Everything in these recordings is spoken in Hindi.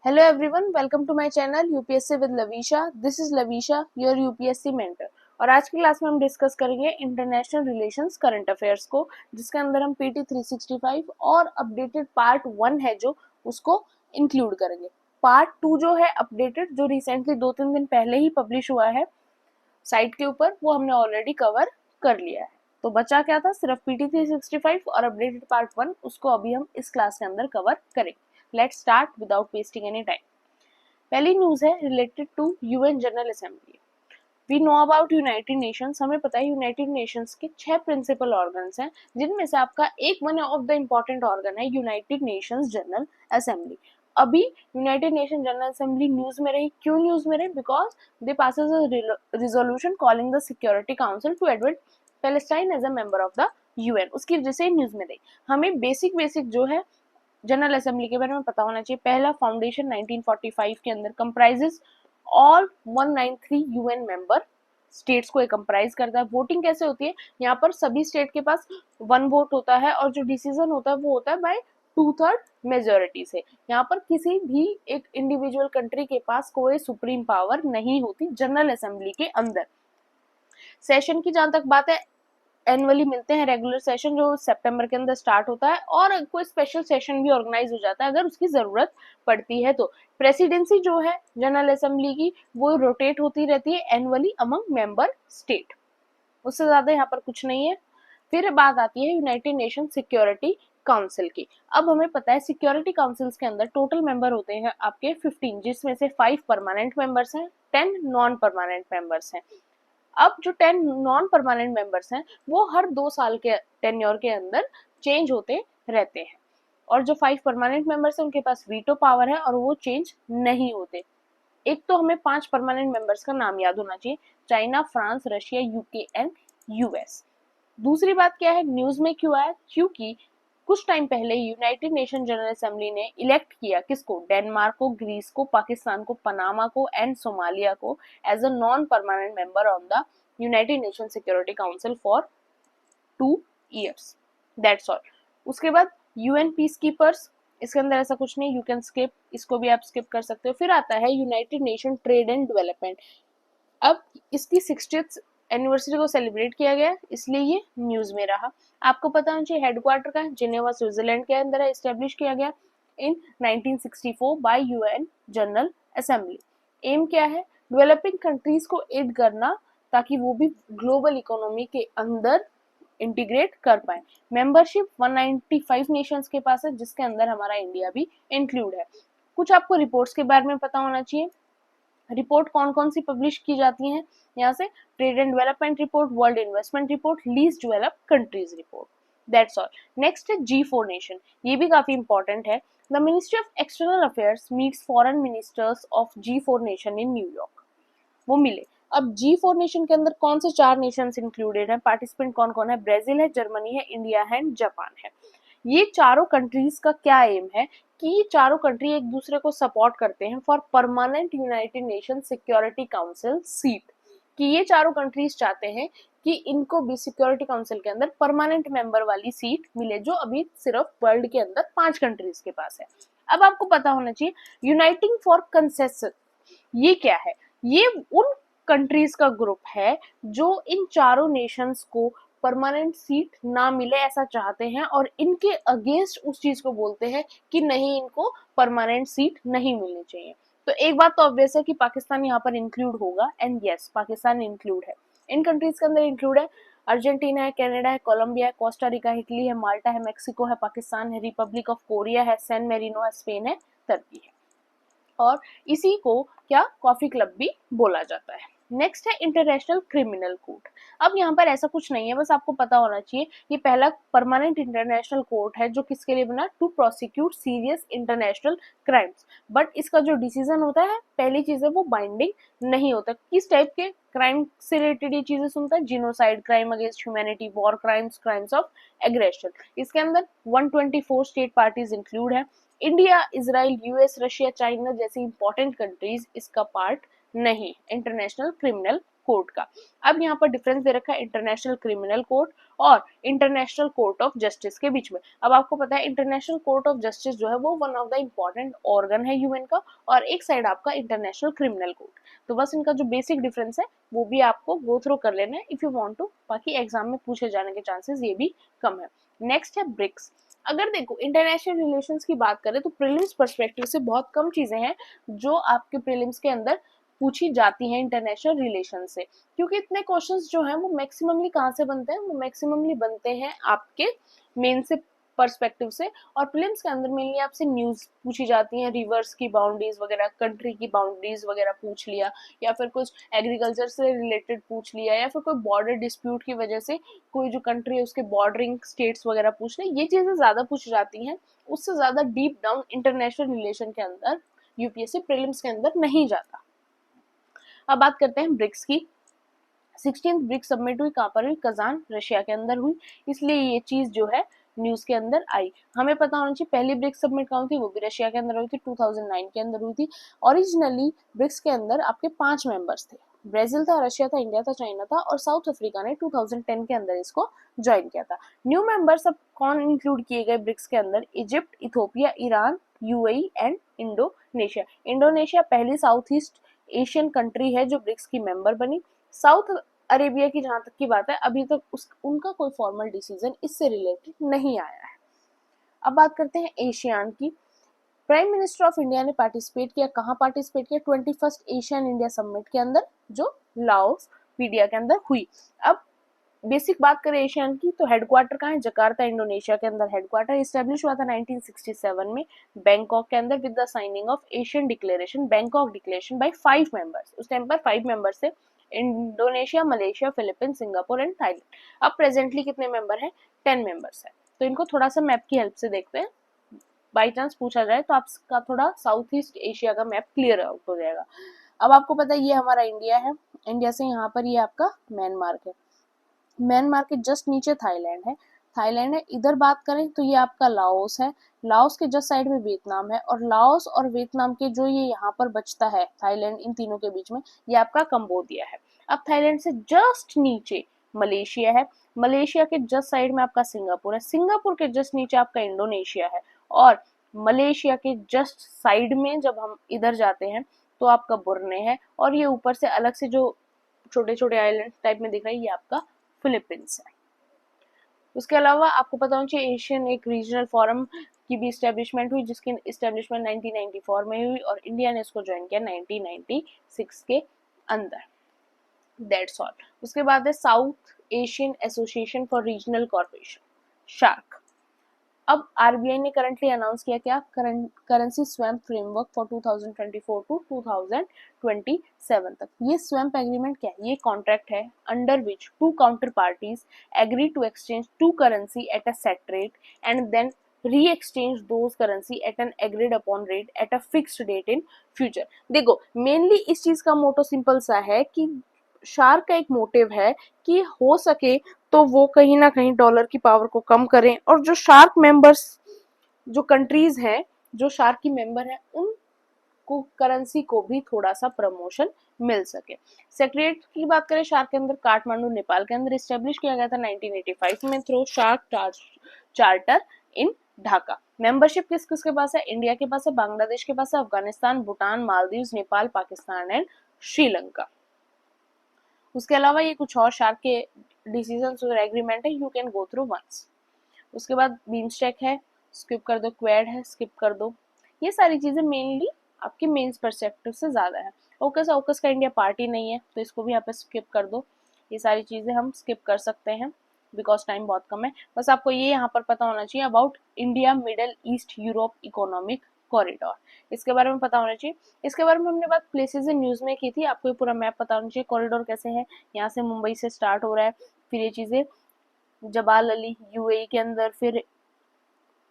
Hello everyone, welcome to my channel UPSC with Lavisha. This is Lavisha, your UPSC mentor. और आज की क्लास में हम डिस्कस करेंगे इंटरनेशनल रिलेशंस करंट अफेयर्स को, जिसके अंदर हम पीटी 365 और अपडेटेड पार्ट 1 है जो उसको इंक्लूड करेंगे. पार्ट 2 जो है अपडेटेड, जो रिसेंटली 2-3 दिन पहले ही पब्लिश हुआ है साइट के ऊपर, वो हमने ऑलरेडी कवर कर लिया है. तो बचा क्या था, सिर्फ पीटी 365 और अपडेटेड पार्ट 1, उसको अभी हम इस क्लास के अंदर कवर करेंगे. Let's start without wasting any time. पहली न्यूज है related to UN general assembly. We know about united nations. हमें पता है यूनाइटेड नेशंस के 6 प्रिंसिपल ऑर्गन्स हैं, जिनमें से आपका एक one of the important organ है यूनाइटेड नेशंस जनरल असेंबली. अभी united nation general assembly news में रही. क्यों न्यूज में रही? Because they passes a resolution calling the security council to admit Palestine as a member of the UN. उसकी वजह से न्यूज में रही. हमें बेसिक जो है जनरल असेंबली के बारे में पता होना चाहिए. पहला, फाउंडेशन 1945 के अंदर comprises all 193 UN member states को कंप्राइज करता है. वोटिंग कैसे होती है? यहाँ पर सभी स्टेट के पास 1 वोट होता है और जो डिसीजन होता है वो होता है बाय 2/3 मेजोरिटी से. यहाँ पर किसी भी एक इंडिविजुअल कंट्री के पास कोई सुप्रीम पावर नहीं होती जनरल असेंबली के अंदर. सेशन की जहां तक बात है, एनुअली मिलते हैं रेगुलर सेशन, जो सितंबर के अंदर स्टार्ट होता है, और कोई स्पेशल सेशन भी ऑर्गेनाइज हो जाता है अगर उसकी जरूरत पड़ती है. तो प्रेसिडेंसी जो है जनरल असेंबली की, वो रोटेट होती रहती है एनुअली अमंग मेंबर स्टेट. उससे ज्यादा यहाँ पर कुछ नहीं है. फिर बात आती है यूनाइटेड नेशन सिक्योरिटी काउंसिल की. अब हमें पता है सिक्योरिटी काउंसिल्स के अंदर टोटल मेंबर होते हैं आपके 15, जिसमें से 5 परमानेंट मेंबर्स हैं, 10 नॉन परमानेंट मेंबर्स हैं. अब जो 10 नॉन परमानेंट मेंबर्स हैं वो हर 2 साल के टेन्योर के अंदर चेंज होते रहते हैं, और जो 5 परमानेंट मेंबर्स हैं उनके पास वीटो पावर है और वो चेंज नहीं होते. एक तो हमें 5 परमानेंट मेंबर्स का नाम याद होना चाहिए: China, France, Russia, UK and US. दूसरी बात क्या है, न्यूज में क्यों आया? क्योंकि कुछ टाइम पहले यूनाइटेड नेशन जनरल असेंबली ने इलेक्ट किया किसको? डेनमार्क को, ग्रीस को, पाकिस्तान को, पनामा को एंड सोमालिया को as a non permanent member on the united nation security council for 2 years. That's all. उसके बाद यूएन पीस कीपर्स, इसके अंदर ऐसा कुछ नहीं, यू कैन स्किप, इसको भी आप स्किप कर सकते हो. फिर आता है United nation trade and development. अब इसकी 60th एनिवर्सरी को सेलिब्रेट किया गया, इसलिए ये न्यूज में रहा. आपको पता होना चाहिए हेडक्वार्टर का जिनेवा स्विट्जरलैंड के अंदर है, एस्टेब्लिश किया गया in 1964 by UN general assembly. M क्या है? डेवलपिंग कंट्रीज को एड करना, ताकि वो भी ग्लोबल इकोनॉमी के अंदर इंटीग्रेट कर पाए. मेंबरशिप 195 नेशंस के पास है, जिसके अंदर हमारा इंडिया भी इंक्लूड है. कुछ आपको रिपोर्ट्स के बारे में पता होना चाहिए. रिपोर्ट कौन कौन सी पब्लिश की जाती हैं यहाँ से? Trade and development report, world investment report, least developed countries report. That's all. Next है G4 नेशन. ये भी काफी इंपॉर्टेंट है. The ministry of external affairs meets foreign ministers of G4 nation in New York. वो मिले. अब G4 नेशन के अंदर कौन से 4 नेशंस इंक्लूडेड हैं? पार्टिसिपेंट कौन कौन है? ब्राजील है, जर्मनी है, इंडिया है, जापान है. ये चारों कंट्रीज का क्या एम है कि ये चारों कंट्री एक दूसरे को सपोर्ट करते हैं for permanent United nation security council seat. कि ये चारों कंट्रीज चाहते हैं कि इनको भी सिक्योरिटी काउंसिल के अंदर परमानेंट मेंबर वाली सीट मिले, जो अभी सिर्फ वर्ल्ड के अंदर 5 कंट्रीज के पास है. अब आपको पता होना चाहिए यूनाइटिंग फॉर कंसेंसस ये क्या है? ये उन कंट्रीज का ग्रुप है जो इन चारों नेशंस को परमानेंट सीट ना मिले ऐसा चाहते हैं, और इनके अगेंस्ट उस चीज को बोलते हैं कि नहीं, इनको परमानेंट सीट नहीं मिलनी चाहिए. तो एक बात तो ऑब्वियस है कि पाकिस्तान यहाँ पर इंक्लूड होगा, एंड यस, पाकिस्तान इंक्लूड है. इन कंट्रीज के अंदर इंक्लूड है अर्जेंटीना है, कनाडा है, कोलंबिया है, कोस्टा रिका है, इटली है, माल्टा है, मेक्सिको है, पाकिस्तान है, रिपब्लिक ऑफ कोरिया है, सैन मेरिनो है, स्पेन है, टर्की है. और इसी को क्या कॉफी क्लब भी बोला जाता है. नेक्स्ट है इंटरनेशनल क्रिमिनल कोर्ट. अब यहाँ पर ऐसा कुछ नहीं है, बस आपको पता होना चाहिए ये पहला परमानेंट इंटरनेशनल कोर्ट है जो किसके लिए बना? To prosecute serious international crimes. But इसका जो डिसीजन होता है, पहली चीज है वो बाइंडिंग नहीं होता. किस टाइप के क्राइम से रिलेटेड ये चीजें सुनता है? Genocide, crime against humanity, war crimes, crimes of aggression. इसके अंदर 124 स्टेट पार्टीज इंक्लूड है. India, Israel, US, Russia, China जैसी इंपॉर्टेंट कंट्रीज इसका पार्ट नहीं, इंटरनेशनल क्रिमिनल कोर्ट का। अब यहाँ पर डिफरेंस दे रखा है इंटरनेशनल क्रिमिनल कोर्ट और इंटरनेशनल कोर्ट ऑफ जस्टिस के बीच में। अब आपको पता है इंटरनेशनल कोर्ट ऑफ जस्टिस जो है वो one of the important organ है यूएन का, और एक साइड आपका इंटरनेशनल क्रिमिनल कोर्ट। तो बस इनका जो बेसिक डिफरेंस है वो भी आपको गो थ्रू कर लेना है इफ यू वांट टू, बाकी एग्जाम में पूछे जाने के चांसेस ये भी कम है। नेक्स्ट है ब्रिक्स। अगर देखो इंटरनेशनल रिलेशंस की बात करें तो प्रीलिम्स पर्सपेक्टिव से बहुत कम चीजें हैं जो आपके प्रीलिम्स के अंदर पूछी जाती हैं इंटरनेशनल रिलेशन से, क्योंकि इतने क्वेश्चंस जो हैं वो मैक्सिममली कहाँ से बनते हैं, वो मैक्सिममली बनते हैं आपके मेन से पर्सपेक्टिव से। और प्रीलिम्स के अंदर मेनली आपसे न्यूज पूछी जाती है, रिवर्स की बाउंड्रीज वगैरह, कंट्री की बाउंड्रीज वगैरह पूछ लिया, या फिर कुछ एग्रीकल्चर से रिलेटेड पूछ लिया, या फिर कोई बॉर्डर डिस्प्यूट की वजह से कोई जो कंट्री है उसके बॉर्डरिंग स्टेट्स वगैरह पूछ ले, ये चीजें ज्यादा पूछी जाती हैं। उससे ज्यादा डीप डाउन इंटरनेशनल रिलेशन के अंदर यूपीएससी प्रीलिम्स के अंदर नहीं जाता। अब बात करते हैं ब्रिक्स की। 16th ब्रिक्स समिट हुई, कहाँ पर हुई, कजान रशिया के अंदर हुई, इसलिए ये चीज जो है न्यूज के अंदर आई। हमें पता होना चाहिए पहली ब्रिक्स समिट कहाँ हुई थी, वो भी रशिया के अंदर हुई थी, 2009 के अंदर हुई थी। ओरिजिनली ब्रिक्स के अंदर आपके 5 मेंबर्स थे, ब्राजील था, रशिया था, इंडिया था, चाइना था, और साउथ अफ्रीका ने 2010 के अंदर इसको ज्वाइन किया था। न्यू मेंबर्स अब कौन इंक्लूड किए गए ब्रिक्स के अंदर, Egypt, Ethiopia, Iran, UAE and Indonesia. Indonesia पहली साउथ ईस्ट एशियन कंट्री है जो ब्रिक्स की मेंबर बनी। साउथ अरेबिया की जहां तक की बात है अभी तक उनका कोई फॉर्मल डिसीजन इससे रिलेटेड नहीं आया है। अब बात करते हैं एशियान की। प्राइम मिनिस्टर ऑफ इंडिया ने पार्टिसिपेट किया, कहाँ पार्टिसिपेट किया, 21st एशियन इंडिया समिट के अंदर जो लाओस पीडिया के अंदर हुई। अब बेसिक बात करें एशियन की तो हेडक्वार्टर कहाँ है, जकार्ता इंडोनेशिया के अंदर हेडक्वार्टर। इस्टेब्लिश हुआ था 1967 में बैंकॉक के अंदर with the signing off Asian declaration, Bangkok declaration bye 5 members. उस टाइम पर 5 मेंबर्स थे, Indonesia, Malaysia, Philippines, Singapore and Thailand. अब प्रेजेंटली कितने मेंबर हैं, 10 मेंबर्स है। तो इनको थोड़ा सा मैप की हेल्प से देखते हैं, बाई चांस पूछा जाए तो आपका थोड़ा साउथ ईस्ट एशिया का मैप क्लियर आउट हो जाएगा। अब आपको पता है ये हमारा इंडिया है, इंडिया से यहाँ पर ये आपका म्यांमार है, म्यांमार के जस्ट नीचे थाईलैंड है, थाईलैंड है। इधर बात करें तो ये आपका लाओस है, लाओस के जस्ट साइड में वियतनाम है, और लाओस और वियतनाम के जो ये यहाँ पर बचता है थाईलैंड, इन तीनों के बीच में ये आपका कंबोडिया है। अब थाईलैंड से जस्ट नीचे मलेशिया है, मलेशिया के जस्ट साइड में आपका सिंगापुर है, सिंगापुर के जस्ट नीचे आपका इंडोनेशिया है, और मलेशिया के जस्ट साइड में जब हम इधर जाते हैं तो आपका बुरने है, और ये ऊपर से अलग से जो छोटे छोटे आइलैंड टाइप में दिख रहा है ये आपका फिलीपींस है। उसके अलावा आपको पता होना चाहिए एशियन एक रीजनल फोरम की भी स्टैब्लिशमेंट हुई, जिसकी स्टैब्लिशमेंट 1994 में हुई, और इंडिया ने इसको ज्वाइन किया 1996 के अंदर। That's all. उसके बाद है south Asian association for regional corporation, SAARC. अब आरबीआई ने करंटली अनाउंस किया क्या, currency swap framework for 2024 to 2027 तक। ये स्वैप एग्रीमेंट क्या है, ये कॉन्ट्रैक्ट है under which two counter parties agree to exchange two currency at a set rate and then reexchange those currency at an agreed upon rate at a fixed date in future. देखो मेनली इस चीज का मोटो सिंपल सा है कि शार्क का एक मोटिव है कि हो सके तो वो कहीं ना कहीं डॉलर की पावर को कम करें, और जो शार्क मेंबर्स जो कंट्रीज हैं जो शार्क की मेंबर हैं उनको करेंसी को भी थोड़ा सा प्रमोशन मिल सके। सेक्रेटरी की बात करें शार्क के अंदर, काठमांडू नेपाल के अंदर इस्टेब्लिश किया गया था 1985 में थ्रू शार्क चार्टर इन ढाका। मेंबरशिप किस किस के पास है, इंडिया के पास है, बांग्लादेश के पास है, अफगानिस्तान, भूटान, मालदीव, नेपाल, पाकिस्तान एंड श्रीलंका। उसके अलावा ये कुछ और शार्क के डिसीजंस और एग्रीमेंट है, you can go through once. उसके बाद बीमस्टेक है, स्किप कर दो, क्वेड है, स्किप कर दो। ये सारी चीजें मेनली आपके मेंस परस्पेक्टिव से ज्यादा है। ओकस का इंडिया पार्टी नहीं है तो इसको भी यहाँ पे स्किप कर दो, ये सारी चीजें हम स्किप कर सकते हैं बिकॉज टाइम बहुत कम है। बस आपको ये यहाँ पर पता होना चाहिए about India middle east Europe economic corridor, इसके बारे में पता होना चाहिए। इसके बारे में हमने बात प्लेसेस इन न्यूज में की थी, आपको ये पूरा मैप पता होना चाहिए कॉरिडोर कैसे है, यहाँ से मुंबई से स्टार्ट हो रहा है, फिर ये चीजें जबाल अली यूएई के अंदर, फिर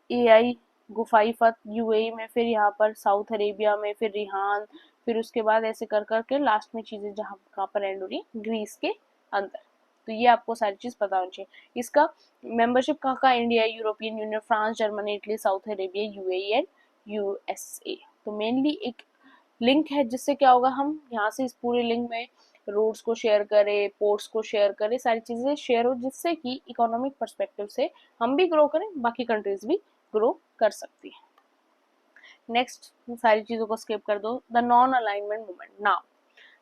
एआई गुफाइफत यूएई में, फिर यहाँ पर साउथ अरेबिया में, फिर रिहान, फिर उसके बाद ऐसे कर करके लास्ट में चीजें जहाँ कहाँ पर एंड हो रही है ग्रीस के अंदर। तो ये आपको सारी चीज पता होनी चाहिए। इसका मेंबरशिप कहाँ का, India, European union, France, Germany, Italy, south Arabia, UAE and USA. तो मेनली एक लिंक है जिससे क्या होगा, हम यहाँ से इस पूरे लिंक में रोड्स को शेयर करे, पोर्ट्स को शेयर करे, सारी चीजें शेयर हो, जिससे कि इकोनॉमिक पर्सपेक्टिव से हम भी ग्रो करें, बाकी कंट्रीज भी ग्रो कर सकती है। नेक्स्ट, सारी चीजों को स्किप कर दो। The non alignment movement now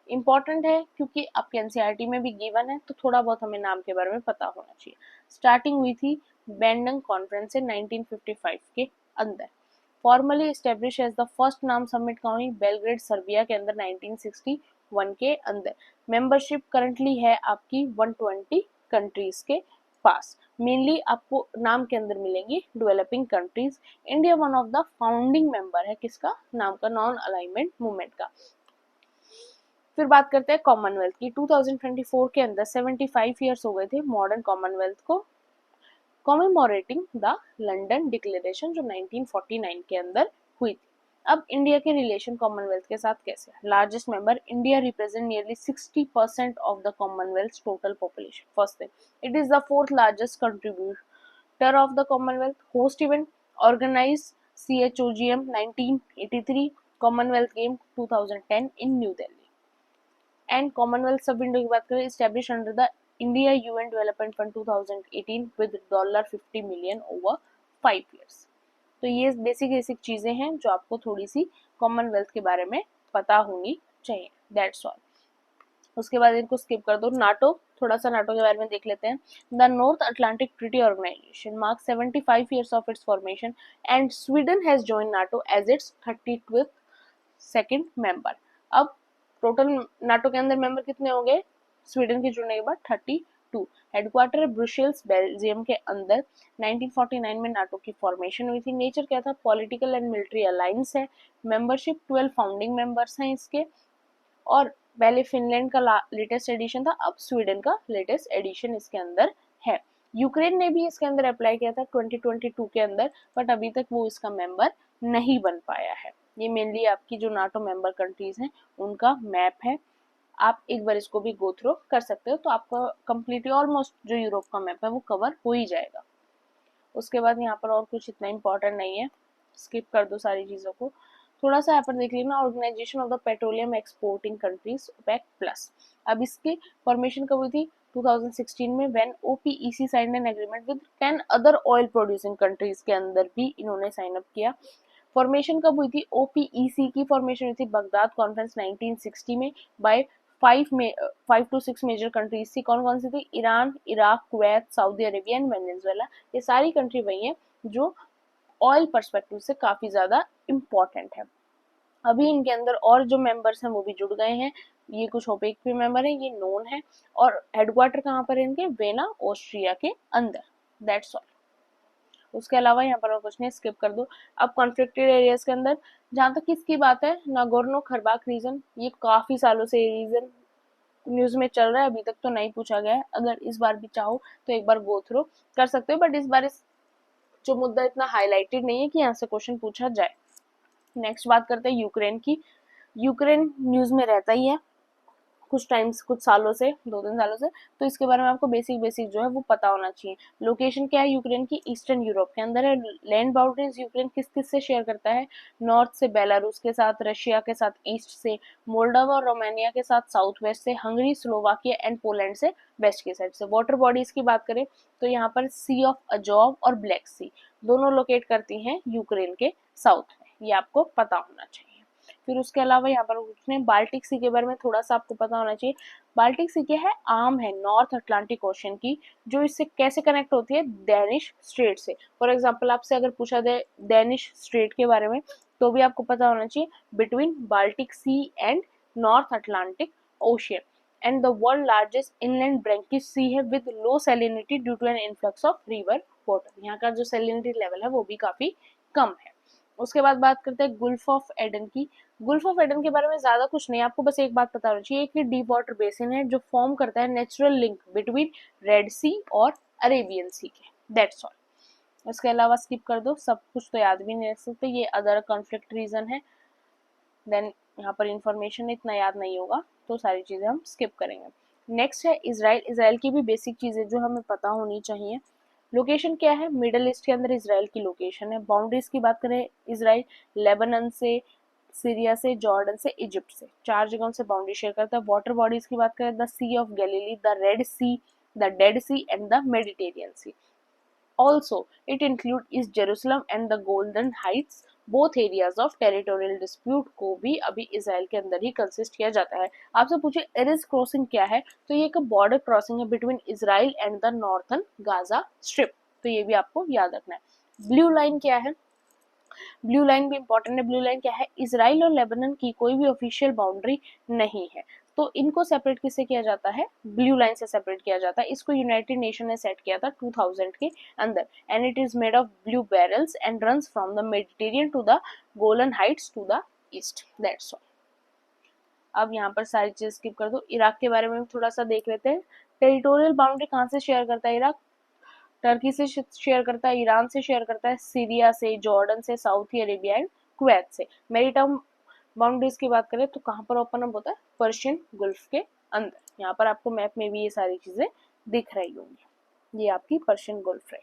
important है क्योंकि आपके एनसीईआरटी में भी गिवन है, तो थोड़ा बहुत हमें नाम के बारे में पता होना चाहिए। स्टार्टिंग हुई थी बैंडंग कॉन्फ्रेंस से 1955 के अंदर। Formally establish as the first NAM summit कहाँ हुई? बेलग्रेड सर्बिया के अंदर 1961 के अंदर। मेंबरशिप करंटली है आपकी 120 कंट्रीज के पास। मेनली आपको नाम के अंदर मिलेंगी developing countries. India one of the founding member है किसका? नाम का, नॉन अलाइनमेंट मूवमेंट का। फिर बात करते हैं कॉमनवेल्थ की। 2024 के अंदर 75 ईयर्स हो गए थे मॉडर्न कॉमनवेल्थ को, कॉमेमोरेटिंग द लंदन डिक्लेरेशन जो 1949 के अंदर हुई थी। अब इंडिया के रिलेशन कॉमनवेल्थ के साथ कैसे? Largest member, India represent nearly 60% of the Commonwealth total population. First thing, it is the fourth largest contributor of the Commonwealth. Host event, organise CHOGM 1983, Commonwealth game 2010 in New Delhi. And Commonwealth sub window की बात करें, establish under the India UN development fund 2018 with $50 million over 5 years। तो ये बेसिक चीजें हैं जो आपको थोड़ी सी कॉमनवेल्थ के बारे में पता होनी चाहिए। That's all. उसके बाद इनको स्किप कर दो। नाटो, थोड़ा सा नाटो के बारे में देख लेते हैं। The North Atlantic treaty organisation marks 75 years of its formation and Sweden has joined NATO as its 32th second member. अब टोटल नाटो के अंदर मेंबर कितने हो गए स्वीडन के जुड़ने के बाद? 32। हेडक्वार्टर ब्रुसेल्स बेल्जियम के अंदर। 1949 में नाटो की फॉर्मेशन हुई थी। नेचर क्या था? पॉलिटिकल एंड मिलिट्री अलायंस है। मेंबरशिप 12 फाउंडिंग मेंबर्स हैं इसके, और पहले फिनलैंड का लेटेस्ट एडिशन था, अब स्वीडन का लेटेस्ट एडिशन इसके अंदर है। यूक्रेन ने भी इसके अंदर अप्लाई किया था 2022 के अंदर, बट अभी तक वो इसका मेंबर नहीं बन पाया है। ये मेनली आपकी जो नाटो मेंबर कंट्रीज हैं उनका मैप है, आप एक बार इसको भी गो थ्रू कर सकते हो, तो आपका कंप्लीटली ऑलमोस्ट जो यूरोप का मैप है वो कवर हो ही जाएगा। उसके बाद यहाँ पर और कुछ इतना इम्पोर्टेंट नहीं है, स्किप कर दो सारी चीज़ों को। थोड़ा सा यहाँ पर देख लेना, organisation of the petroleum exporting countries OPEC plus. अब इसकी फॉर्मेशन कब हुई थी? 2016 में, when OPEC signed an agreement with 10 other oil producing countries के अंदर भी इन्होंने साइन अप किया। फॉर्मेशन कब हुई थी? OPEC की फॉर्मेशन हुई थी बगदाद कॉन्फ्रेंस 1960 में बाय 5 to 6 मेजर कंट्रीज थी। कौन कौन सी थी? Iran, Iraq, Kuwait, Saudi Arabia and Venezuela. ये सारी कंट्री वही हैं जो ऑयल पर्सपेक्टिव से काफी ज्यादा इम्पोर्टेंट है। अभी इनके अंदर और जो मेंबर्स हैं वो भी जुड़ गए हैं। ये कुछ ओपेक भी मेंबर हैं, ये नोन है। और हेडक्वार्टर कहाँ पर है इनके? वेना, ऑस्ट्रिया के अंदर। That's all. उसके अलावा यहाँ पर और कुछ नहीं, स्किप कर दो। अब कॉन्फ्लिक्टेड एरियाज के अंदर जहाँ तक किसकी बात है, नागोर्नो खरबाक रीजन, ये काफी सालों से ये रीजन न्यूज में चल रहा है, अभी तक तो नहीं पूछा गया है। अगर इस बार भी चाहो तो एक बार गो थ्रू कर सकते हो, बट इस बार जो मुद्दा इतना हाईलाइटेड नहीं है कि यहाँ से क्वेश्चन पूछा जाए। नेक्स्ट बात करते हैं यूक्रेन की। यूक्रेन न्यूज में रहता ही है कुछ सालों से, 2-3 सालों से, तो इसके बारे में आपको बेसिक जो है वो पता होना चाहिए। लोकेशन क्या है यूक्रेन की? ईस्टर्न यूरोप के अंदर है। लैंड बाउंड्रीज यूक्रेन किस किस से शेयर करता है? नॉर्थ से बेलारूस के साथ, रशिया के साथ ईस्ट से, मोल्डोवा और रोमानिया के साथ साउथ वेस्ट से, हंगरी, स्लोवाकिया एंड पोलैंड से वेस्ट की साइड से। वाटर बॉडीज की बात करें तो यहाँ पर सी ऑफ अजोव और ब्लैक सी दोनों लोकेट करती हैं यूक्रेन के साउथ में, ये आपको पता होना चाहिए। फिर उसके अलावा यहाँ पर उसने बाल्टिक सी के बारे में थोड़ा सा आपको पता होना चाहिए। बाल्टिक सी क्या है? आर्म है नॉर्थ अटलांटिक ओशन की, जो इससे कैसे कनेक्ट होती है? डेनिश स्ट्रेट से। फॉर एग्जांपल आपसे अगर पूछा जाए डेनिश स्ट्रेट के बारे में, तो भी आपको पता होना चाहिए between Baltic sea and North Atlantic ocean, and the world largest inland brackish sea है with low salinity due to an influx of river water. यहाँ का जो सैलिनिटी लेवल है वो भी काफी कम है। उसके बाद बात करते हैं गुल्फ ऑफ एडन की। गुल्फ ऑफ एडन के बारे में ज्यादा कुछ नहीं, आपको बस एक बात पता होनी चाहिए कि डीप वाटर बेसिन है जो फॉर्म करता है नेचुरल लिंक बिटवीन रेड सी और अरेबियन सी के। That's all. उसके अलावा स्किप कर दो, सब कुछ तो याद भी नहीं रख सकते, ये अदर कॉन्फ्लिक्ट रीजन है। देन यहाँ पर इंफॉर्मेशन इतना याद नहीं होगा, तो सारी चीजें हम स्किप करेंगे। नेक्स्ट है इसराइल। इसराइल की भी बेसिक चीजें जो हमें पता होनी चाहिए। लोकेशन क्या है? मिडल ईस्ट के अंदर इसराइल की लोकेशन है। बाउंड्रीज की बात करें, इसराइल लेबनान से सीरिया से, जॉर्डन से, इजिप्ट से, 4 जगहों से बाउंड्री शेयर करता है। वाटर बॉडीज की बात करें, the Sea of Galilee, the Red Sea, the Dead Sea and the Mediterranean Sea. Also, it includes East Jerusalem and the Golden Heights, both areas of territorial dispute को भी अभी इसराइल के अंदर ही कंसिस्ट किया जाता है। आपसे पूछे एरिस क्रॉसिंग क्या है, तो ये एक बॉर्डर क्रॉसिंग है between Israel and the northern Gaza strip, तो ये भी आपको याद रखना है। ब्लू लाइन क्या है, ब्लू लाइन भी इंपॉर्टेंट है। ब्लू लाइन क्या है, इसराइल और लेबनान की कोई भी ऑफिशियल बाउंड्री नहीं है, तो इनको सेपरेट किससे किया जाता है, ब्लू लाइन से सेपरेट किया जाता है। इसको यूनाइटेड नेशन ने सेट किया था 2000 के अंदर, and it is made of blue barrels and runs from the Mediterranean to the Golan Heights to the east, that's all. अब यहाँ पर सारी चीज स्किप कर दो। इराक के बारे में थोड़ा सा देख लेते हैं। टेरिटोरियल बाउंड्री कहाँ से शेयर करता है इराक, टर्की से शेयर करता है, ईरान से शेयर करता है, सीरिया से, जॉर्डन से, सऊदी अरेबिया एंड कुवैत से। मैरीटाइम बाउंड्रीज की बात करें तो कहाँ पर ओपन अप होता है, पर्शियन गुल्फ के अंदर। यहाँ पर आपको मैप में भी ये सारी चीजें दिख रही होंगी, ये आपकी पर्शियन गुल्फ है।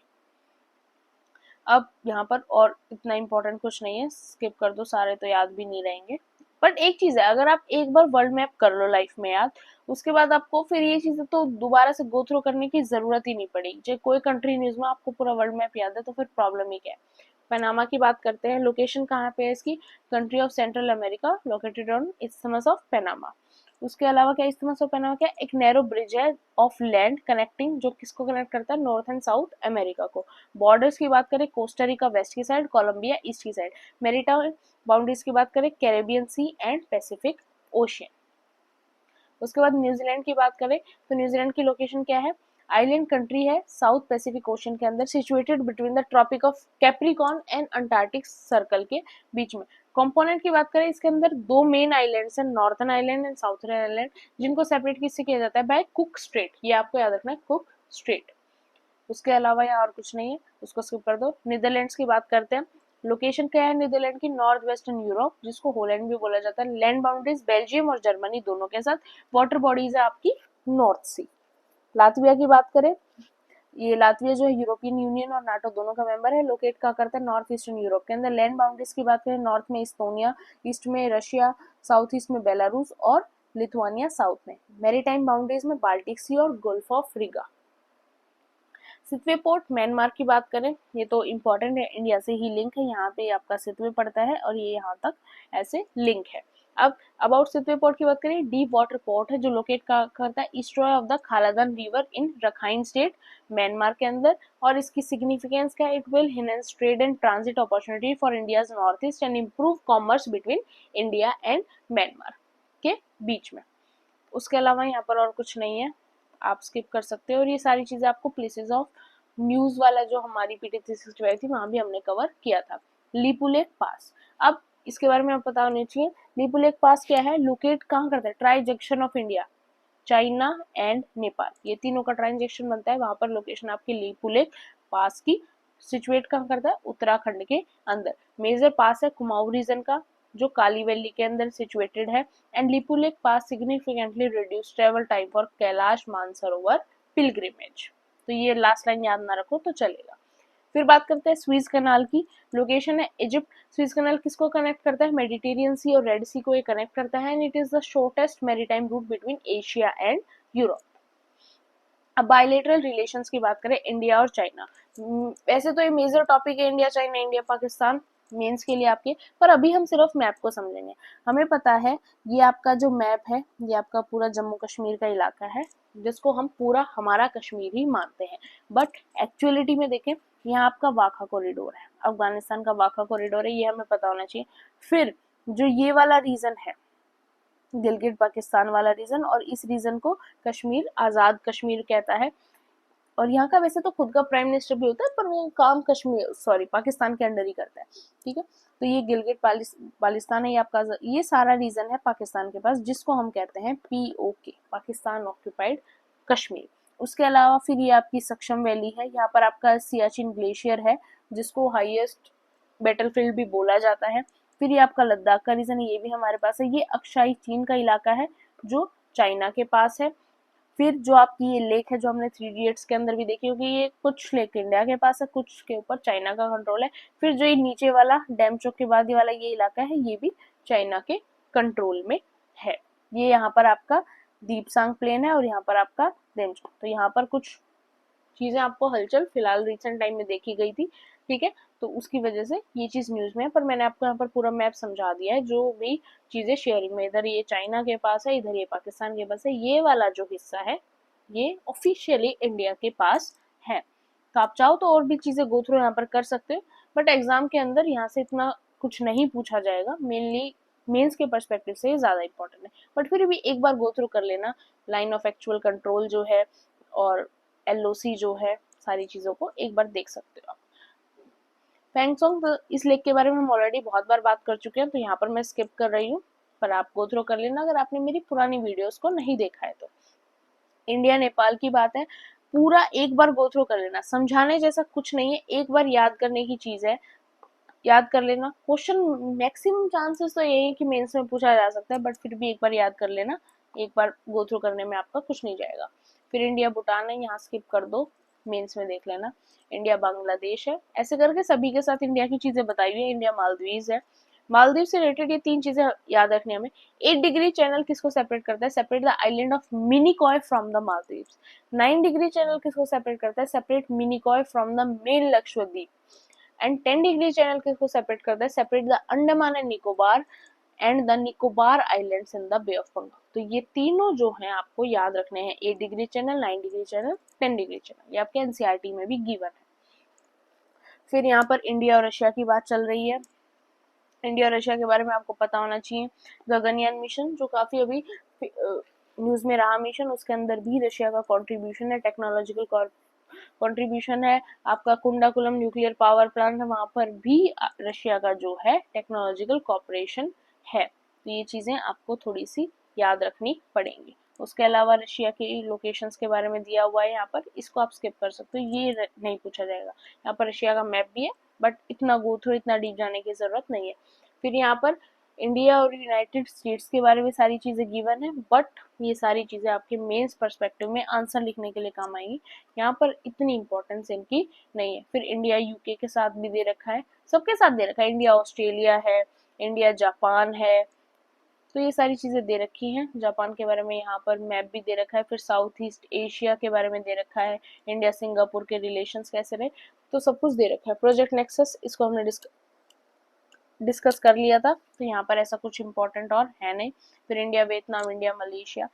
अब यहाँ पर और इतना इंपॉर्टेंट कुछ नहीं है, स्किप कर दो, सारे तो याद भी नहीं रहेंगे। बट एक चीज है, अगर आप एक बार वर्ल्ड मैप कर लो लाइफ में याद, उसके बाद आपको फिर ये चीजें तो दोबारा से गो थ्रू करने की जरूरत ही नहीं पड़ेगी। जब कोई कंट्री न्यूज में आपको पूरा वर्ल्ड मैप याद है तो फिर प्रॉब्लम ही क्या है। पनामा की बात करते हैं, लोकेशन कहाँ पे है इसकी, country of Central America, located on isthmus of Panama. उसके अलावा क्या इस्थमस ऑफ पनामा क्या, एक नैरो ब्रिज है ऑफ लैंड कनेक्टिंग, जो किसको कनेक्ट करता है, नॉर्थ एंड साउथ अमेरिका को। बॉर्डर्स की बात करें, कोस्टारिका वेस्ट की साइड, कोलंबिया ईस्ट की साइड। मैरीटाइम बाउंड्रीज की बात करें, Caribbean Sea and Pacific Ocean. उसके बाद न्यूजीलैंड की बात करें तो न्यूजीलैंड की लोकेशन क्या है, आइलैंड कंट्री है साउथ पैसिफिक ओशन के अंदर, situated between the Tropic of Capricorn and Antarctic Circle के बीच में। कंपोनेंट की बात करें, इसके अंदर दो मेन आइलैंड्स हैं, northern island and southern island, जिनको सेपरेट किससे किया जाता है, बाय कुक स्ट्रेट। ये आपको याद रखना है, कुक स्ट्रेट। उसके अलावा यहाँ और कुछ नहीं है, उसको स्किप कर दो। नीदरलैंड्स की बात करते हैं, लोकेशन क्या है नीदरलैंड की, नॉर्थ वेस्टर्न यूरोप, जिसको होलैंड भी बोला जाता है। लैंड बाउंड्रीज बेल्जियम और जर्मनी दोनों के साथ। वाटर बॉडीज है आपकी नॉर्थ सी। लातविया की बात करें, ये लातविया जो है यूरोपियन यूनियन और नाटो दोनों का मेंबर है, लोकेट कहाँ करता है, नॉर्थ ईस्टर्न यूरोप के अंदर। लैंड बाउंड्रीज की बात करें, नॉर्थ में इस्तोनिया, ईस्ट में रशिया, साउथ ईस्ट में बेलारूस और लिथुआनिया साउथ में। मैरीटाइम बाउंड्रीज में बाल्टिक सी और gulf of Riga. Sittwe port Myanmar की बात करें, ये तो इम्पोर्टेंट है, इंडिया से ही लिंक है, यहाँ पे आपका सितवे पड़ता है और ये यहाँ तक ऐसे लिंक है। अब अबाउट सितवे पोर्ट की बात करें, डीप वाटर पोर्ट है जो लोकेट करता है east of the Kaladan river in Rakhine state Myanmar के अंदर। और इसकी सिग्निफिकेंस क्या है, it will enhance trade and transit opportunity for India's north east and improve commerce between India and Myanmar के बीच में। उसके अलावा यहाँ पर और कुछ नहीं है, आप स्किप कर सकते हो। और ये सारी चीजें आपको प्लेसेस ऑफ न्यूज वाला जो हमारी पीटी 365 थी वहां भी हमने कवर किया था। लिपुलेक पास, अब इसके बारे में आप पता होना चाहिए। लिपुलेक पास क्या है, लोकेट कहाँ करता है, tri junction of India, China and Nepal, ये तीनों का ट्रांजेक्शन बनता है। वहां पर लोकेशन आपकी लिपुलेक पास की सिचुएट कहाँ करता है, उत्तराखंड के अंदर। मेजर पास है कुमाऊं रीजन का, जो काली वैली के अंदर सिचुएटेड है। And Lipulekh pass significantly reduce travel time for Kailash Mansarovar pilgrimage. तो ये लास्ट लाइन याद ना रखो तो चलेगा। फिर बात करते हैं स्वीज कनाल की, लोकेशन है इजिप्ट। स्वीज कनाल किसको कनेक्ट करता है, मेडिटेरियन सी और रेड सी को ये कनेक्ट करता है, and it is the shortest maritime route between Asia and Europe. अब बायलेटरल रिलेशंस की बात करें, इंडिया और चाइना, वैसे तो ये मेजर टॉपिक है, India China, India Pakistan mains के लिए आपके, पर अभी हम सिर्फ मैप को समझेंगे। हमें पता है ये आपका जो मैप है, ये आपका पूरा जम्मू कश्मीर का इलाका है, जिसको हम पूरा हमारा कश्मीर ही मानते हैं। बट एक्चुअलिटी में देखें, यहाँ आपका वाघा कॉरिडोर है, अफगानिस्तान का वाघा कॉरिडोर है, ये हमें पता होना चाहिए। फिर जो ये वाला रीजन है, गिलगिट पाकिस्तान वाला रीजन, और इस रीजन को कश्मीर, आजाद कश्मीर कहता है। और यहाँ का वैसे तो खुद का प्राइम मिनिस्टर भी होता है, पर वो काम कश्मीर पाकिस्तान के अंडर ही करता है, ठीक है। तो ये गिलगिट बाल्टिस्तान है, ये आपका ये सारा रीजन है पाकिस्तान के पास, जिसको हम कहते हैं POK, पाकिस्तान ऑक्यूपाइड कश्मीर। उसके अलावा फिर ये आपकी सक्षम वैली है, यहाँ पर आपका सियाचिन ग्लेशियर है, जिसको हाईएस्ट बैटलफील्ड भी बोला जाता है। फिर ये आपका लद्दाख का रीजन है, ये भी हमारे पास है। ये अक्षाई चीन का इलाका है जो चाइना के पास है। फिर जो आपकी ये लेक है, जो हमने 3 इडियट्स के अंदर भी देखी होगी, ये कुछ लेक इंडिया के पास है, कुछ के ऊपर चाइना का कंट्रोल है। फिर जो ये नीचे वाला डैम चौक के बाद ये वाला ये इलाका है, ये भी चाइना के कंट्रोल में है। ये यहाँ पर आपका दीपसांग प्लेन है और यहाँ पर आपका देमचोक। तो यहाँ पर कुछ चीजें आपको हलचल फिलहाल रिसेंट टाइम में देखी गई थी, ठीक है, तो उसकी वजह से ये चीज न्यूज में है, पर मैंने आपको यहाँ पर पूरा मैप समझा दिया है। जो भी चीजें शेयरिंग में, इधर ये चाइना के पास है, इधर ये पाकिस्तान के पास है, ये वाला जो हिस्सा है ये ऑफिशियली इंडिया के पास है। तो आप चाहो तो और भी चीजें गो थ्रू यहाँ पर कर सकते हो, बट एग्जाम के अंदर यहाँ से इतना कुछ नहीं पूछा जाएगा, मेनली मेंस के पर्सपेक्टिव से ज्यादा इंपॉर्टेंट है, बट फिर भी एक बार गो थ्रू कर लेना। लाइन ऑफ एक्चुअल कंट्रोल जो है और LOC जो है, सारी चीजों को एक बार देख सकते हो आप। पैंगसोंग इस लेक के बारे में हम ऑलरेडी बहुत बार बात कर चुके हैं, तो यहाँ पर मैं स्किप कर रही हूँ, पर आप गो थ्रू कर लेना अगर आपने मेरी पुरानी वीडियोस को नहीं देखा है तो। इंडिया नेपाल की बात है, पूरा एक बार गो थ्रू कर लेना, समझाने जैसा कुछ नहीं है, एक बार याद करने की चीज है, याद कर लेना। क्वेश्चन मैक्सिमम चांसेस तो यही है कि मेंस में पूछा जा सकता है, बट फिर भी एक बार याद कर लेना, एक बार गो थ्रू करने में आपका कुछ नहीं जाएगा। फिर इंडिया भूटान है, यहाँ स्किप कर दो, मेंस में देख लेना। इंडिया बांग्लादेश है, ऐसे करके सभी के साथ इंडिया की चीजें बताई हुई है। इंडिया मालदीव है, मालदीव से रिलेटेड ये 3 चीजें याद रखनी हमें। 8 डिग्री चैनल किसको सेपरेट करता है? Separate the island of Minicoy from the Maldives. 9 degree channel किसको सेपरेट करता है? Separate Minicoy from the main Lakshadweep. And 10 degree channel किसको सेपरेट करता है? Separate the Andaman and Nicobar and the Nicobar islands in the Bay of Bengal. तो ये तीनों जो हैं आपको याद रखने हैं, 8 degree channel, 9 degree channel, 10 degree channel, ये आपके एनसीईआरटी में भी गिवन है। फिर यहाँ पर इंडिया और रशिया की बात चल रही है। इंडिया और रशिया के बारे में आपको पता होना चाहिए। गगनयान मिशन जो काफी अभी न्यूज में रहा मिशन, उसके अंदर भी रशिया का कंट्रीब्यूशन है, टेक्नोलॉजिकल कंट्रीब्यूशन है। आपका कुंडाकुलम न्यूक्लियर पावर प्लांट है, वहां पर भी रशिया का जो है टेक्नोलॉजिकल कॉपरेशन है। तो ये चीजें आपको थोड़ी सी याद रखनी पड़ेंगी। उसके अलावा रशिया की लोकेशंस के बारे में दिया हुआ है यहाँ पर, इसको आप स्किप कर सकते हो, ये नहीं पूछा जाएगा। यहाँ पर रशिया का मैप भी है, बट इतना गो थ्रू, इतना डीप जाने की जरूरत नहीं है। फिर यहाँ पर इंडिया और यूनाइटेड स्टेट्स के बारे में सारी चीजें गिवन है, बट ये सारी चीजें आपके मेंस पर्सपेक्टिव में आंसर लिखने के लिए काम आएंगी, यहाँ पर इतनी इंपॉर्टेंस इनकी नहीं है। फिर इंडिया यूके के साथ भी दे रखा है, सबके साथ दे रखा है, इंडिया ऑस्ट्रेलिया है, इंडिया जापान है, तो ये सारी चीजें दे रखी हैं। जापान के बारे में यहाँ पर मैप भी दे रखा है। फिर साउथ ईस्ट एशिया के बारे में दे रखा है, इंडिया सिंगापुर के रिलेशंस कैसे रहे, तो सब कुछ दे रखा है। प्रोजेक्ट नेक्सस, इसको हमने डिस्कस कर लिया था, तो यहाँ पर ऐसा कुछ इंपॉर्टेंट और है नहीं। फिर इंडिया वियतनाम, इंडिया मलेशिया,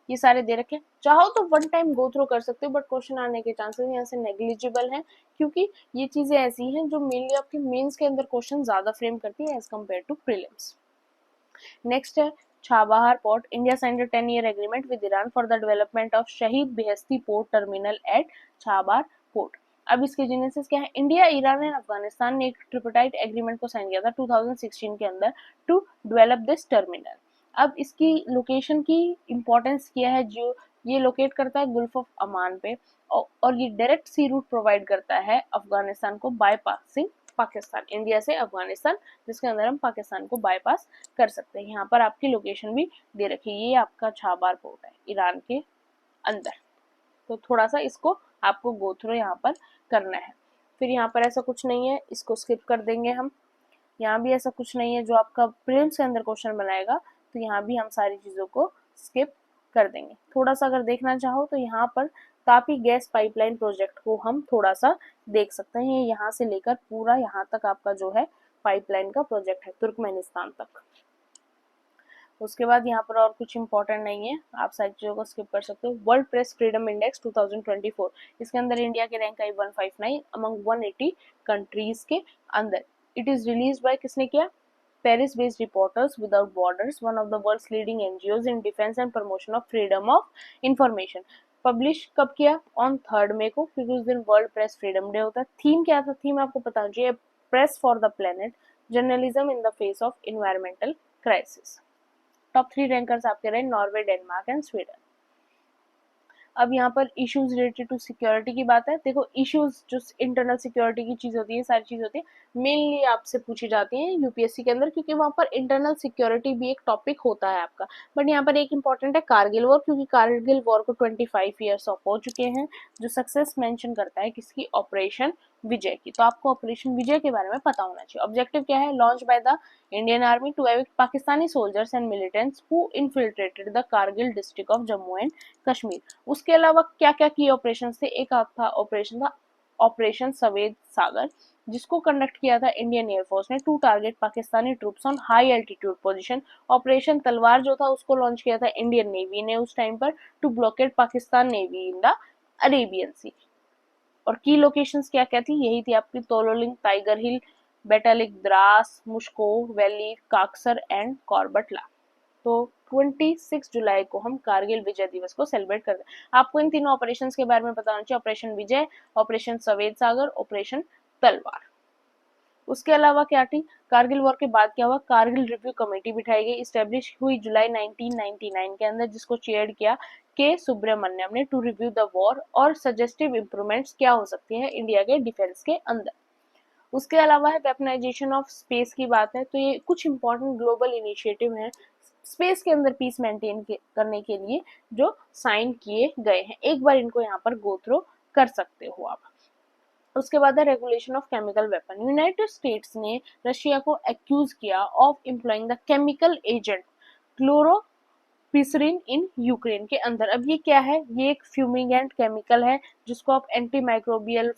ये सारे दे रखे। चाहो तो वन टाइम गो थ्रू कर सकते हो, बट क्वेश्चन आने के चांसेस यहाँ से नेग्लिजिबल हैं, क्योंकि ये चीजें ऐसी हैं जो मेनली आपके मेंस के अंदर क्वेश्चन ज्यादा फ्रेम करती है as compare to prelims. Next है Chabahar port. India signed a 10-year agreement with Iran for the development of Shahid Beheshti port terminal at Chabahar port. अब इसके जेनेसिस क्या है? इंडिया, ईरान एंड अफगानिस्तान ने एक ट्रिपटाइट एग्रीमेंट को साइन किया था 2016 के अंदर टू डेवलप दिस टर्मिनल। अब इसकी लोकेशन की इंपॉर्टेंस क्या है? जो ये लोकेट करता है गुल्फ ऑफ अमान पे, और ये डायरेक्ट सी रूट प्रोवाइड करता है अफगानिस्तान को बाईपासिंग पाकिस्तान, इंडिया से अफगानिस्तान, जिसके अंदर हम पाकिस्तान को बाईपास कर सकते हैं। यहाँ पर आपकी लोकेशन भी दे रखी है, ये आपका छाबार पोर्ट है ईरान के अंदर। तो थोड़ा सा इसको आपको गो थ्रू यहाँ पर करना है। फिर यहाँ पर ऐसा कुछ नहीं है, इसको स्किप कर देंगे हम। यहाँ भी ऐसा कुछ नहीं है जो आपका प्रीलिम्स के अंदर क्वेश्चन बनाएगा, तो यहाँ भी हम सारी चीजों को स्किप कर देंगे। थोड़ा सा अगर देखना चाहो तो यहाँ पर तापी गैस पाइपलाइन प्रोजेक्ट को हम थोड़ा सा देख सकते हैं। यहाँ से लेकर पूरा यहाँ तक आपका जो है पाइपलाइन का प्रोजेक्ट है, तुर्कमेनिस्तान तक। उसके बाद यहाँ पर और कुछ इंपॉर्टेंट नहीं है, आप सारी चीजों को स्किप कर सकते हो। वर्ल्ड प्रेस फ्रीडम इंडेक्स 2024, इसके अंदर इंडिया के रैंक आई 159 अमंग 180 कंट्रीज के अंदर। इट इज रिलीज बाय, किसने किया? Paris based Reporters Without Borders, one of the world's leading NGOs in defence and promotion of freedom of information. Publish कब किया? ऑन 3 मई को, क्योंकि उस दिन वर्ल्ड प्रेस फ्रीडम डे होता है। थीम क्या था? थीम आपको पता होना चाहिए, press for the planet, journalism in the face of environmental crisis. Top 3 rankers आपके रहे नॉर्वे, डेनमार्क एंड स्वीडन। अब यहाँ पर इश्यूज रिलेटेड टू सिक्योरिटी की बात है। देखो, इश्यूज जो इंटरनल सिक्योरिटी की चीज होती है, सारी चीज होती है, मेनली आपसे पूछी जाती है यूपीएससी के अंदर, क्योंकि वहां पर इंटरनल सिक्योरिटी भी एक टॉपिक होता है आपका। बट यहाँ पर एक इंपॉर्टेंट है कारगिल वॉर, क्योंकि कारगिल वॉर को 25 ईयर्स ऑफ हो चुके हैं, जो सक्सेस मेंशन करता है किसकी? ऑपरेशन विजय की। तो आपको ऑपरेशन विजय के बारे में पता होना चाहिए। ऑब्जेक्टिव क्या है? Launch by the Indian army to evict Pakistani soldiers and militants who infiltrated the Kargil district of Jammu and Kashmir. उसके अलावा क्या क्या की ऑपरेशन थे? एक था ऑपरेशन सफेद सागर, जिसको कंडक्ट किया था इंडियन एयरफोर्स ने to target Pakistani troops on high altitude position. Operation Talwar जो था उसको लॉन्च किया था इंडियन नेवी ने उस टाइम पर to blockade Pakistan navy in the Arabian sea. और की लोकेशंस क्या क्या थी? यही थी आपकी Tololing, Tiger Hill, Batalik, Dras, Mushkoh valley, Kaksar and Chorbatla. तो 26 जुलाई को हम कारगिल विजय दिवस को सेलिब्रेट करते हैं। आपको इन तीनों ऑपरेशंस के बारे में पता होना चाहिए, ऑपरेशन विजय, ऑपरेशन सफेद सागर, ऑपरेशन तलवार। उसके अलावा क्या थी? कारगिल वॉर के बाद क्या हुआ? कारगिल रिव्यू कमेटी बिठाई गई, इस्टेब्लिश हुई जुलाई 1999 के अंदर, जिसको चेयर किया के सुब्रमण्यम ने टू रिव्यू द वॉर और सजेस्टिव इंप्रूवमेंट्स क्या हो सकती है इंडिया के डिफेंस के अंदर। उसके अलावा है वेपनाइजेशन ऑफ स्पेस की बात है, तो ये कुछ इंपॉर्टेंट ग्लोबल इनिशिएटिव हैं स्पेस के अंदर पीस मेंटेन करने के लिए जो साइन किए गए हैं। एक बार इनको यहाँ पर गो थ्रू कर सकते हो आप। उसके बाद है regulation of chemical weapon. United States ने रशिया को एक्यूज किया of employing the chemical agent chloropicrin in Ukraine के अंदर। अब ये क्या है? ये एक फ्यूमिगेंट केमिकल है जिसको आप anti microbial,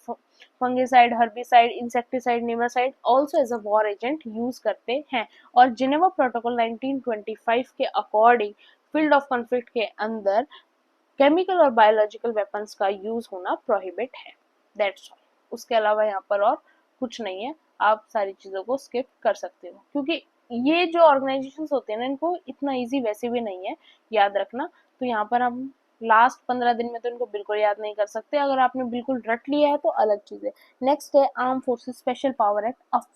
fungicide, herbicide, insecticide, nematicide also as a war agent use करते हैं। और जिनेवा प्रोटोकॉल 1925 के अकॉर्डिंग फील्ड ऑफ कॉन्फ्लिक्ट के अंदर केमिकल और बायोलॉजिकल वेपन्स का यूज होना प्रोहिबिट है। That's all. उसके अलावा यहाँ पर और कुछ नहीं है, आप सारी चीजों को स्किप कर सकते हो, क्योंकि ये जो ऑर्गेनाइजेशंस होते हैं ना, इनको इतना इजी वैसे भी नहीं है याद रखना। तो यहाँ पर हम लास्ट 15 दिन में तो इनको बिल्कुल याद नहीं कर सकते। अगर आपने बिल्कुल रट लिया है तो अलग चीज है। नेक्स्ट है arm forces special power act of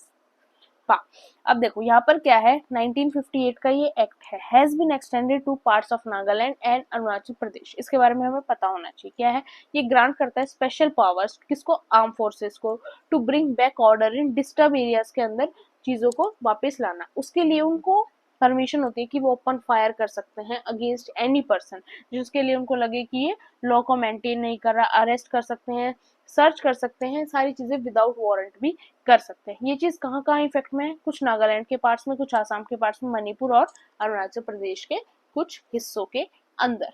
पा। अब देखो यहाँ पर क्या है, 1958 का ये एक्ट है, has been extended to parts of Nagaland and Arunachal Pradesh. इसके बारे में हमें पता होना चाहिए क्या है। ये ग्रांट करता है स्पेशल पावर्स किसको? आर्म फोर्सेस को, to bring back order in disturb areas के अंदर चीजों को वापस लाना। उसके लिए उनको परमिशन होती है कि वो ओपन फायर कर सकते हैं अगेंस्ट एनी पर्सन जिसके लिए उनको लगे कि ये लॉ को मेंटेन नहीं कर रहा। अरेस्ट कर सकते हैं, सर्च कर सकते हैं, सारी चीजें विदाउट वारंट भी कर सकते हैं। ये चीज कहाँ कहाँ इफेक्ट में है? कुछ नागालैंड के पार्ट्स में, कुछ आसाम के पार्ट्स में, मणिपुर और अरुणाचल प्रदेश के कुछ हिस्सों के अंदर।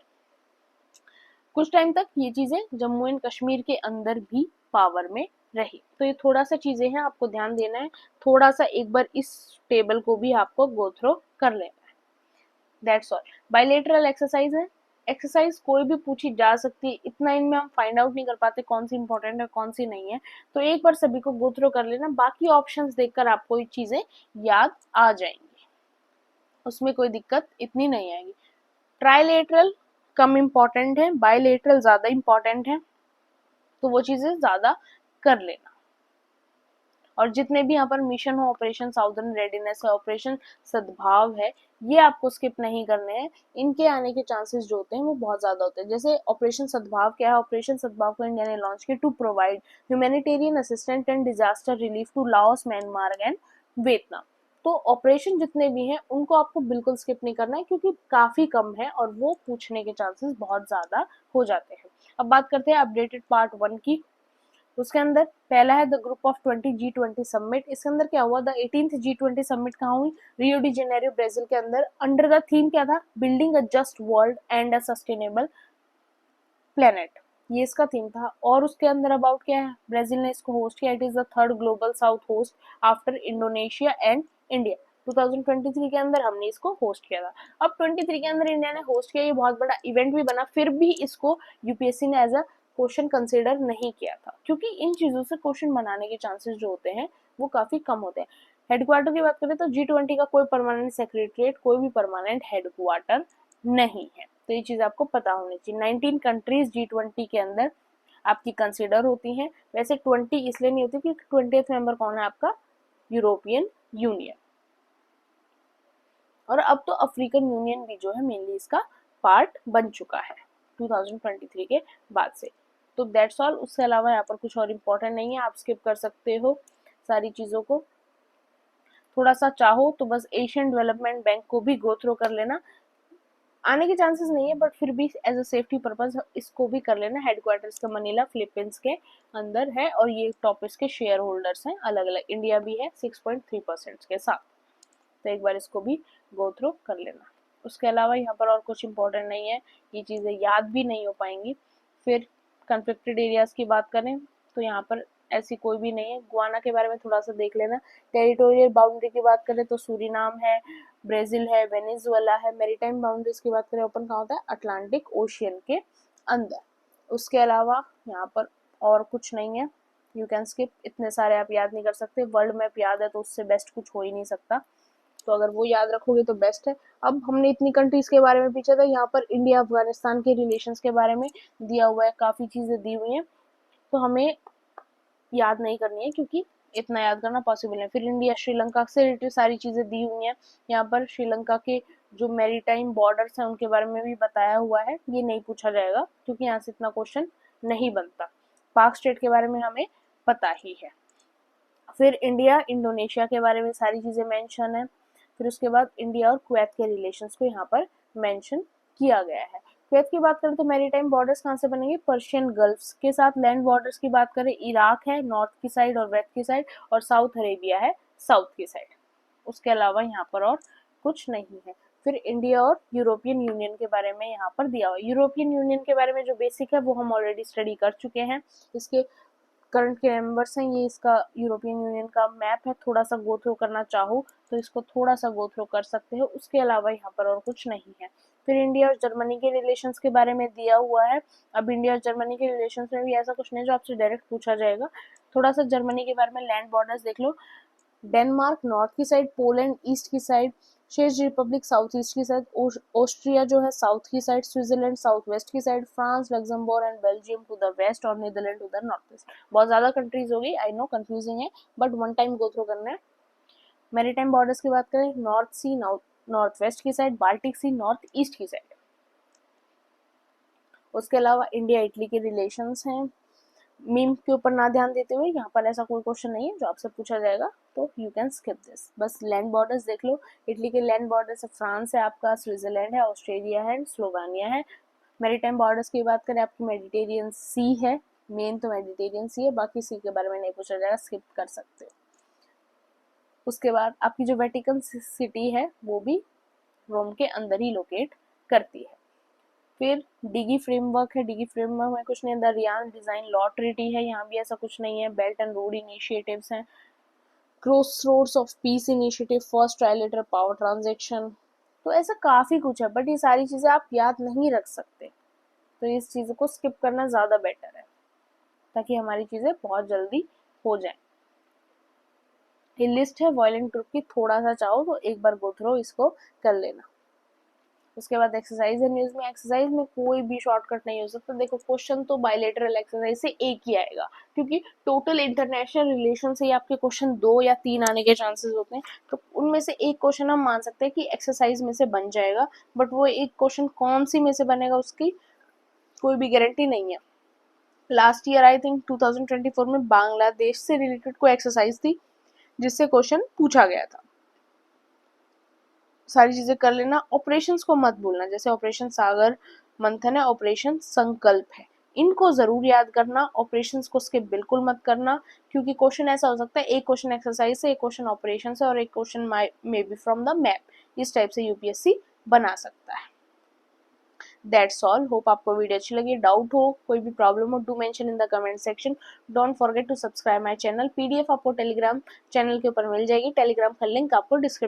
कुछ टाइम तक ये चीजें जम्मू एंड कश्मीर के अंदर भी पावर में रही। तो ये थोड़ा सा चीजें हैं, आपको ध्यान देना है। थोड़ा सा एक बार इस टेबल को भी आपको गो थ्रू कर लेना है। That's all. बायलेटरल एक्सरसाइज है, एक्सरसाइज कोई भी पूछी जा सकती है, इतना इनमें हम फाइंड आउट नहीं कर पाते कौन सी इंपॉर्टेंट है कौन सी नहीं है। तो एक बार सभी को गो थ्रू कर लेना, बाकी ऑप्शंस देखकर आपको ये चीजें याद आ जाएंगी, उसमें कोई दिक्कत इतनी नहीं आएगी। ट्राइलेटरल कम इम्पोर्टेंट है, बायलेटरल ज्यादा इम्पोर्टेंट है, तो वो चीजें ज्यादा कर लेना। और जितने भी यहाँ पर मिशन हो, ऑपरेशन साउदर्न रेडीनेस है, ऑपरेशन सद्भाव है, ये आपको स्किप नहीं करने हैं। इनके आने के चांसेस जो होते हैं वो बहुत ज्यादा होते हैं। जैसे ऑपरेशन सद्भाव क्या है? ऑपरेशन सद्भाव को इंडिया ने लॉन्च किया to provide humanitarian assistant and disaster relief to Laos, Myanmar and Vietnam. तो ऑपरेशन जितने भी हैं उनको आपको बिल्कुल स्किप नहीं करना है, क्योंकि काफी कम है और वो पूछने के चांसेस बहुत ज्यादा हो जाते हैं। अब बात करते हैं अपडेटेड पार्ट 1 की। उसके अंदर पहला है the group of 20 G20 summit. इसके अंदर क्या हुआ? द 18th G20 समिट कहाँ हुई? रियो डी जेनेरियो, ब्राजील के अंदर। अंडर द थीम क्या था? Building a just world and a sustainable planet, ये इसका थीम था। और उसके अंदर अबाउट क्या है? ब्राजील ने इसको होस्ट किया। It is the third global south host after Indonesia and India. 2023 के अंदर हमने इसको होस्ट किया था। अब 23 के अंदर इंडिया ने होस्ट किया, ये बहुत बड़ा इवेंट भी बना, फिर भी इसको यूपीएससी ने एज अ क्वेश्चन कंसिडर नहीं किया था, क्योंकि इन चीजों से क्वेश्चन बनाने के चांसेस जो होते हैं वो काफी कम होते हैं। हेडक्वार्टर की बात करें तो G20 का कोई परमानेंट सेक्रेटरीट, कोई भी परमानेंट हेडक्वार्टर नहीं है, तो ये चीज आपको पता होनी चाहिए। 19 कंट्रीज G20 के अंदर आपकी कंसिडर होती हैं। वैसे 20 इसलिए नहीं होती क्योंकि 20th मेंबर कौन है आपका? European union. और अब तो अफ्रीकन यूनियन भी जो है मेनली इसका पार्ट बन चुका है 2023 के बाद से। तो दैट्स ऑल। उसके अलावा यहाँ पर कुछ और इम्पोर्टेंट नहीं है, आप स्किप कर सकते हो सारी चीजों को। थोड़ा सा चाहो तो बस एशियन डेवलपमेंट बैंक को भी गो थ्रू कर लेना। आने के चांसेस नहीं है, बट फिर भी एज अ सेफ्टी पर्पज इसको भी कर लेना। हेडक्वार्टर्स का मनीला फिलीपींस के अंदर है और ये टॉप इसके शेयर होल्डर्स हैं अलग अलग, इंडिया भी है 6.3% के साथ। तो एक बार इसको भी गो थ्रू कर लेना। उसके अलावा यहाँ पर और कुछ इंपॉर्टेंट नहीं है, ये चीज़ें याद भी नहीं हो पाएंगी। फिर कन्फ्लिक्टेड एरियाज की बात करें तो यहाँ पर ऐसी कोई भी नहीं है। गुआना के बारे में थोड़ा सा देख लेना। टेरिटोरियल बाउंड्री की बात करें तो सूरीनाम है, ब्राज़ील है, वेनेजुएला है। मैरीटाइम बाउंड्रीज की बात करें ओपन कहाँ होता है, अटलांटिक ओशियन के अंदर। उसके अलावा यहाँ पर और कुछ नहीं है, यू कैन स्किप। इतने सारे आप याद नहीं कर सकते, वर्ल्ड मैप याद है तो उससे बेस्ट कुछ हो ही नहीं सकता, तो अगर वो याद रखोगे तो बेस्ट है। अब हमने इतनी कंट्रीज के बारे में पूछा था, यहाँ पर इंडिया अफगानिस्तान के रिलेशंस के बारे में दिया हुआ है, काफ़ी चीज़ें दी हुई हैं, तो हमें याद नहीं करनी है क्योंकि इतना याद करना पॉसिबल है। फिर इंडिया श्रीलंका से रिलेटेड सारी चीज़ें दी हुई हैं, यहाँ पर श्रीलंका के जो मैरीटाइम बॉर्डर्स हैं उनके बारे में भी बताया हुआ है, ये नहीं पूछा जाएगा क्योंकि यहाँ से इतना क्वेश्चन नहीं बनता। पाक स्टेट के बारे में हमें पता ही है। फिर इंडिया इंडोनेशिया के बारे में सारी चीज़ें मेंशन है। फिर उसके बाद इंडिया और कुवैत के रिलेशंस को यहाँ पर मेंशन किया गया है। कुवैत की बात करें तो मैरीटाइम बॉर्डर्स कहाँ से बनेंगे, पर्शियन गल्फ के साथ। लैंड बॉर्डर्स की बात करें, इराक है नॉर्थ की साइड और वेस्ट की साइड, और साउथ अरेबिया है साउथ की साइड। उसके अलावा यहाँ पर और कुछ नहीं है। फिर इंडिया और यूरोपियन यूनियन के बारे में यहाँ पर दिया हुआ है। यूरोपियन यूनियन के बारे में जो बेसिक है वो हम ऑलरेडी स्टडी कर चुके हैं। इसके करंट के मेंबर्स हैं, ये इसका यूरोपियन यूनियन का मैप है। थोड़ा सा गो थ्रू करना चाहो तो इसको थोड़ा सा गो थ्रू कर सकते हो, उसके अलावा यहाँ पर और कुछ नहीं है। फिर इंडिया और जर्मनी के रिलेशंस के बारे में दिया हुआ है। अब इंडिया और जर्मनी के रिलेशंस में भी ऐसा कुछ नहीं जो आपसे डायरेक्ट पूछा जाएगा। थोड़ा सा जर्मनी के बारे में लैंड बॉर्डर्स देख लो, डेनमार्क नॉर्थ की साइड, पोलैंड ईस्ट की साइड, चेक रिपब्लिक साउथ ईस्ट की साइड, ऑस्ट्रिया जो है साउथ की साइड, स्विट्जरलैंड साउथ वेस्ट की side, France, Luxembourg and Belgium to the west और Netherland to the north east. बहुत ज्यादा कंट्रीज होगी, आई नो कंफ्यूजिंग है, but one time go through करना है। मैरीटाइम बॉर्डर्स की बात करें, नॉर्थ सी नॉर्थ वेस्ट की साइड, बाल्टिक सी नॉर्थ ईस्ट की साइड। उसके अलावा इंडिया इटली के रिलेशंस हैं। मीम के ऊपर ना ध्यान देते हुए, यहाँ पर ऐसा कोई क्वेश्चन नहीं है जो आपसे पूछा जाएगा, तो यू कैन स्किप दिस। बस लैंड बॉर्डर्स देख लो। इटली के लैंड बॉर्डर्स है, फ्रांस है आपका, स्विट्जरलैंड है, ऑस्ट्रेलिया है, स्लोवानिया है। मैरीटाइम बॉर्डर्स की बात करें आपकी मेडिटेरियन सी है, मेन तो मेडिटेरियन सी है, बाकी सी के बारे में नहीं पूछा जाएगा, स्किप कर सकते हो। उसके बाद आपकी जो वेटिकन सिटी है वो भी रोम के अंदर ही लोकेट करती है। फिर डिगी फ्रेमवर्क है, डिगी फ्रेमवर्क में कुछ नहीं, the Riyadh design law treaty है, यहाँ भी ऐसा कुछ नहीं है। बेल्ट एंड रोड इनिशिएटिव्स हैं, crossroads of peace initiative, first trilateral power transaction, तो ऐसा काफी कुछ है, बट ये सारी चीजें आप याद नहीं रख सकते, तो इस चीज को स्किप करना ज्यादा बेटर है ताकि हमारी चीजें बहुत जल्दी हो जाए। ये लिस्ट है वॉयलेंट ग्रुप की, थोड़ा सा चाहो तो एक बार गो थ्रू इसको कर लेना। उसके बाद एक्सरसाइज है न्यूज में। एक्सरसाइज में कोई भी शॉर्टकट नहीं हो सकता। देखो क्वेश्चन तो बायलेटरल एक्सरसाइज से एक ही आएगा, क्योंकि टोटल इंटरनेशनल रिलेशन से ही आपके क्वेश्चन 2 या 3 आने के चांसेस होते हैं, तो उनमें से एक क्वेश्चन हम मान सकते हैं कि एक्सरसाइज में से बन जाएगा, बट वो एक क्वेश्चन कौन सी में से बनेगा उसकी कोई भी गारंटी नहीं है। लास्ट ईयर आई थिंक 2024 में बांग्लादेश से रिलेटेड कोई एक्सरसाइज थी जिससे क्वेश्चन पूछा गया था। सारी चीजें कर लेना। ऑपरेशंस को मत भूलना, जैसे ऑपरेशन सागर मंथन है, ऑपरेशन संकल्प है, इनको जरूर याद करना। ऑपरेशंस को स्किप बिल्कुल मत करना, क्योंकि क्वेश्चन ऐसा हो सकता है एक क्वेश्चन एक्सरसाइज से, एक क्वेश्चन ऑपरेशन से और एक question may be from the map. इस टाइप से यूपीएससी बना सकता है। That's all. होप आपको वीडियो अच्छी लगी। डाउट हो, कोई भी प्रॉब्लम हो, do mention in the comment section. Don't forget to subscribe my channel. PDF आपको टेलीग्राम चैनल के ऊपर मिल जाएगी, टेलीग्राम का लिंक आपको डिस्क्रिप्शन